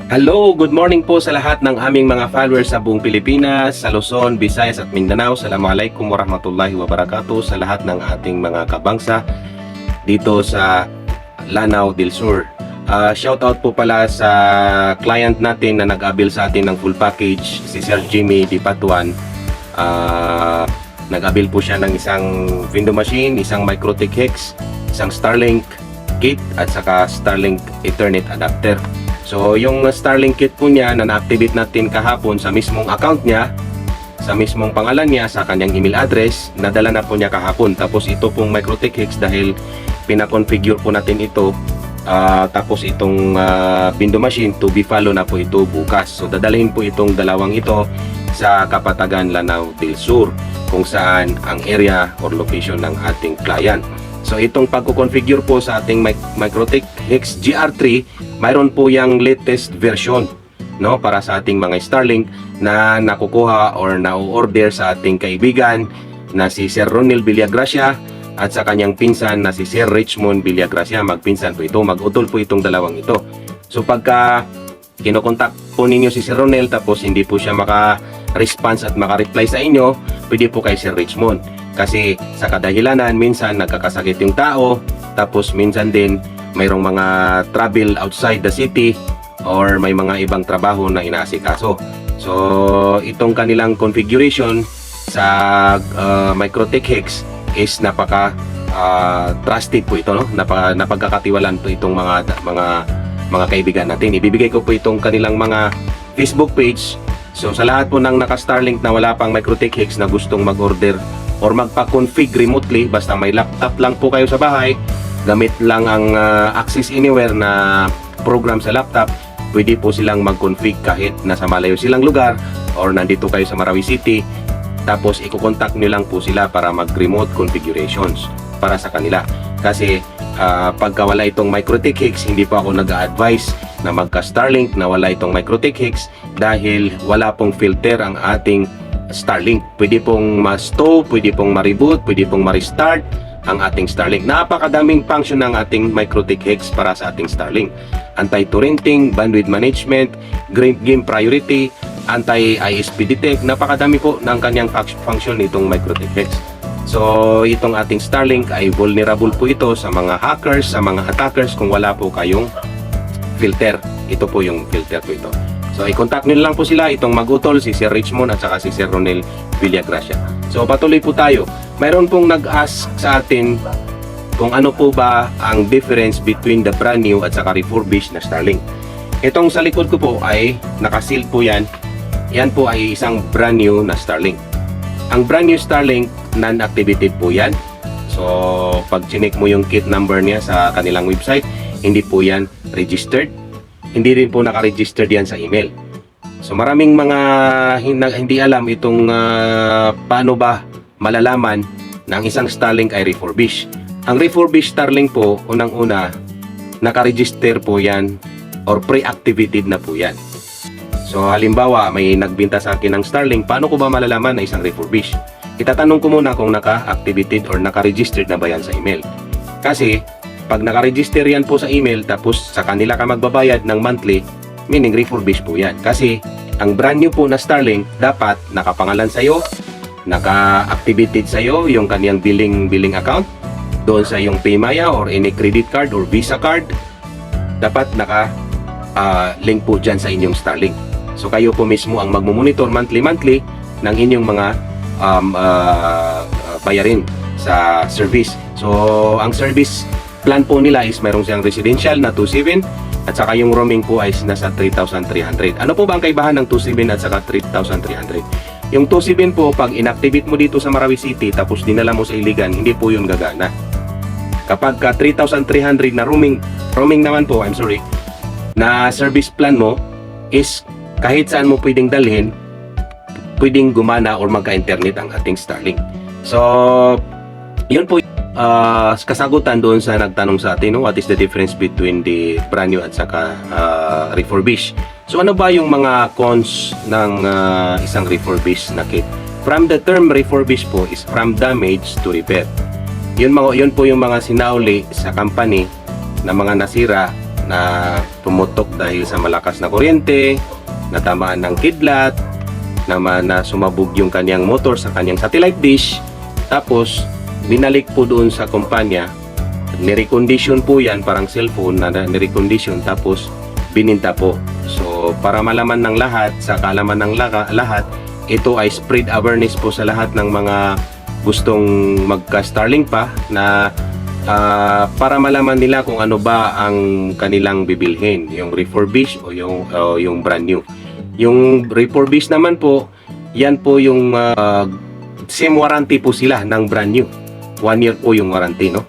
Hello, good morning po sa lahat ng aming mga followers sa buong Pilipinas, sa Luzon, Visayas at Mindanao. Assalamualaikum warahmatullahi wabarakatuh sa lahat ng ating mga kabangsa dito sa Lanao del Sur. Shoutout po pala sa client natin na nag-abil sa atin ng full package, si Sir Jimmy Di Patuan. Nag-abil po siya ng isang window machine, isang Microtech Hex, isang Starlink kit at saka Starlink Ethernet adapter. So yung Starlink kit po niya na na-activate natin kahapon sa mismong account niya, sa mismong pangalan niya, sa kanyang email address, nadala na po niya kahapon. Tapos ito pong Microtech Hex, dahil pinakonfigure po natin ito, tapos itong window machine to be follow na po ito bukas. So dadalhin po itong dalawang ito sa Kapatagan, Lanao del Sur, kung saan ang area or location ng ating client. So itong pagko-configure po sa ating Microtech Hex GR3, mayroon po yung latest version, no, para sa ating mga Starlink na nakukuha or na-order sa ating kaibigan na si Sir Ronel Villagracia at sa kanyang pinsan na si Sir Richmond Villagracia. Magpinsan po ito, mag-utol po itong dalawang ito. So pagka kinokontak po ninyo si Sir Ronel tapos hindi po siya maka-response at maka-reply sa inyo, pwede po kay Sir Richmond. Kasi sa kadahilanan, minsan nagkakasakit yung tao, tapos minsan din mayroong mga travel outside the city or may mga ibang trabaho na inaasikaso. So itong kanilang configuration sa Microtech Hex is napaka trusted po ito, no? Napagkakatiwalaan po itong mga kaibigan natin. Ibibigay ko po itong kanilang mga Facebook page. So sa lahat po ng naka-Starlink na wala pang Microtech Hex na gustong mag-order or magpa-config remotely, basta may laptop lang po kayo sa bahay, gamit lang ang Access Anywhere na program sa laptop, pwede po silang mag-config kahit nasa malayo silang lugar or nandito kayo sa Marawi City. Tapos i-contact nyo lang po sila para mag-remote configurations para sa kanila. Kasi pagka wala itong Microtech Hex, hindi po ako nag-a-advise na magka-Starlink na wala itong Microtech Hex, dahil wala pong filter ang ating Starlink. Pwede pong ma-stow, pwede pong ma-reboot, pwede pong ma-restart ang ating Starlink. Napakadaming function ng ating Microtech Hex para sa ating Starlink. Anti-torrenting, bandwidth management, game priority, anti-ISP detect. Napakadami po ng kanyang function nitong Microtech Hex. So itong ating Starlink ay vulnerable po ito sa mga hackers, sa mga attackers kung wala po kayong filter. Ito po yung filter po ito. So i-contact nyo lang po sila, itong mag-utol, si Sir Richmond at saka si Sir Ronel Villagracia. So patuloy po tayo. Mayroon pong nag-ask sa atin kung ano po ba ang difference between the brand new at saka refurbished na Starlink. Itong sa likod ko po ay nakaseal po yan. Yan po ay isang brand new na Starlink. Ang brand new Starlink, non-activated po yan. So pag chinek mo yung kit number niya sa kanilang website, hindi po yan registered. Hindi rin po naka-registered yan sa email. So maraming mga hindi alam itong paano ba malalaman na ang isang Starlink ay refurbished. Ang refurbished Starlink po, unang-una, naka-register po yan or pre-activated na po yan. So halimbawa, may nagbenta sa akin ng Starlink, paano ko ba malalaman na isang refurbished? Itatanong ko muna kung naka-activated or naka-registered na ba yan sa email. Kasi pag naka-register yan po sa email, tapos sa kanila ka magbabayad ng monthly, meaning refurbished po yan. Kasi ang brand new po na Starlink, dapat nakapangalan sa'yo, naka-activated sa'yo yung kaniyang billing account, doon sa yung Paymaya or any credit card or Visa card, dapat naka-link po dyan sa inyong Starlink. So kayo po mismo ang magmumonitor monthly ng inyong mga bayarin sa service. So ang service plan po nila is mayroong siyang residential na 2.7 at saka yung roaming po ay nasa 3,300. Ano po ba ang kaibahan ng 2.7 at saka 3,300? Yung 2.7 po, pag inactivate mo dito sa Marawi City tapos dinala mo sa Iligan, hindi po yun gagana. Kapag ka 3,300 na roaming naman po, na service plan mo is kahit saan mo pwedeng dalhin, pwedeng gumana or magka-internet ang ating Starlink. So yun po kasagutan doon sa nagtanong sa atin, no? What is the difference between the brand new at saka refurbished? So ano ba yung mga cons ng isang refurbished na kit? From the term refurbished po is from damage to repair. Yun po yung mga sinauli sa company na mga nasira na pumutok dahil sa malakas na kuryente, natamaan ng kidlat, na sumabog yung kanyang motor sa kanyang satellite dish. Tapos binalik po doon sa kumpanya, nirecondition po yan, parang cellphone na nirecondition, tapos bininta po. So para malaman ng lahat, sa kaalaman ng lahat, ito ay spread awareness po sa lahat ng mga gustong magka-Starlink pa, na para malaman nila kung ano ba ang kanilang bibilhin, yung refurbish o yung brand new. Yung refurbish naman po, yan po yung same warranty po sila ng brand new. 1 year po yung warranty, no?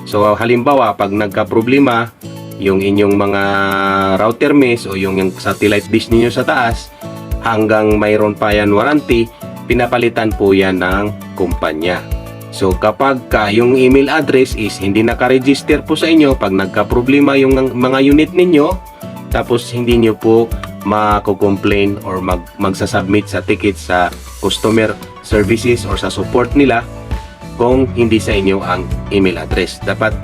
So halimbawa, pag nagka-problema yung inyong mga router mesh o yung satellite dish ninyo sa taas, hanggang mayroon pa yan warranty, pinapalitan po yan ng kumpanya. So kapag yung email address is hindi naka-register po sa inyo, pag nagka-problema yung mga unit ninyo, tapos hindi nyo po mako-complain or magsasubmit sa ticket sa customer services or sa support nila kung hindi sa inyo ang email address. Dapat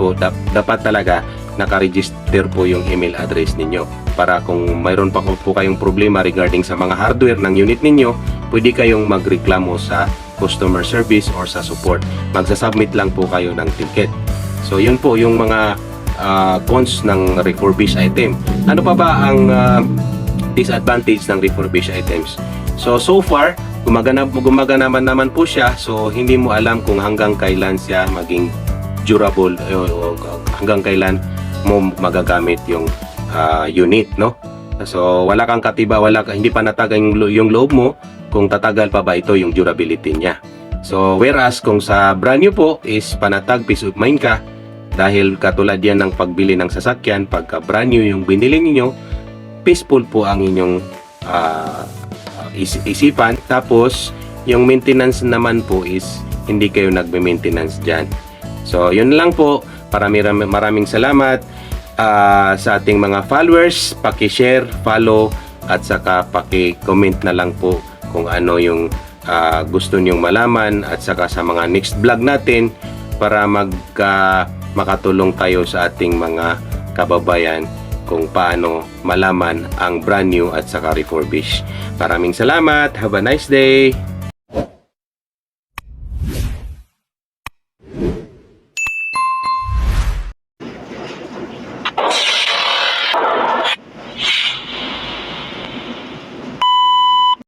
talaga naka-register po yung email address ninyo, para kung mayroon pa po kayong problema regarding sa mga hardware ng unit ninyo, pwede kayong magreklamo sa customer service or sa support. Magsasubmit lang po kayo ng ticket. So yun po yung mga cons ng refurbished item. Ano pa ba ang disadvantage ng refurbished items? So far, gumagana naman po siya. So hindi mo alam kung hanggang kailan siya maging durable o hanggang kailan mo magagamit yung unit, no? So wala kang katiba, hindi pa natagal yung loob mo kung tatagal pa ba ito yung durability niya. So whereas kung sa brand new po is panatag, peace of mind ka, dahil katulad yan ng pagbili ng sasakyan, pagka brand new yung binili niyo, peaceful po ang inyong isipan. Tapos yung maintenance naman po is hindi kayo nagme-maintenance dyan. So yun lang po. Maraming salamat sa ating mga followers. Paki-share, follow, at saka paki-comment na lang po kung ano yung gusto nyong malaman, at saka sa mga next vlog natin, para makatulong tayo sa ating mga kababayan kung paano malaman ang brand new at saka refurbish. Maraming salamat. Have a nice day.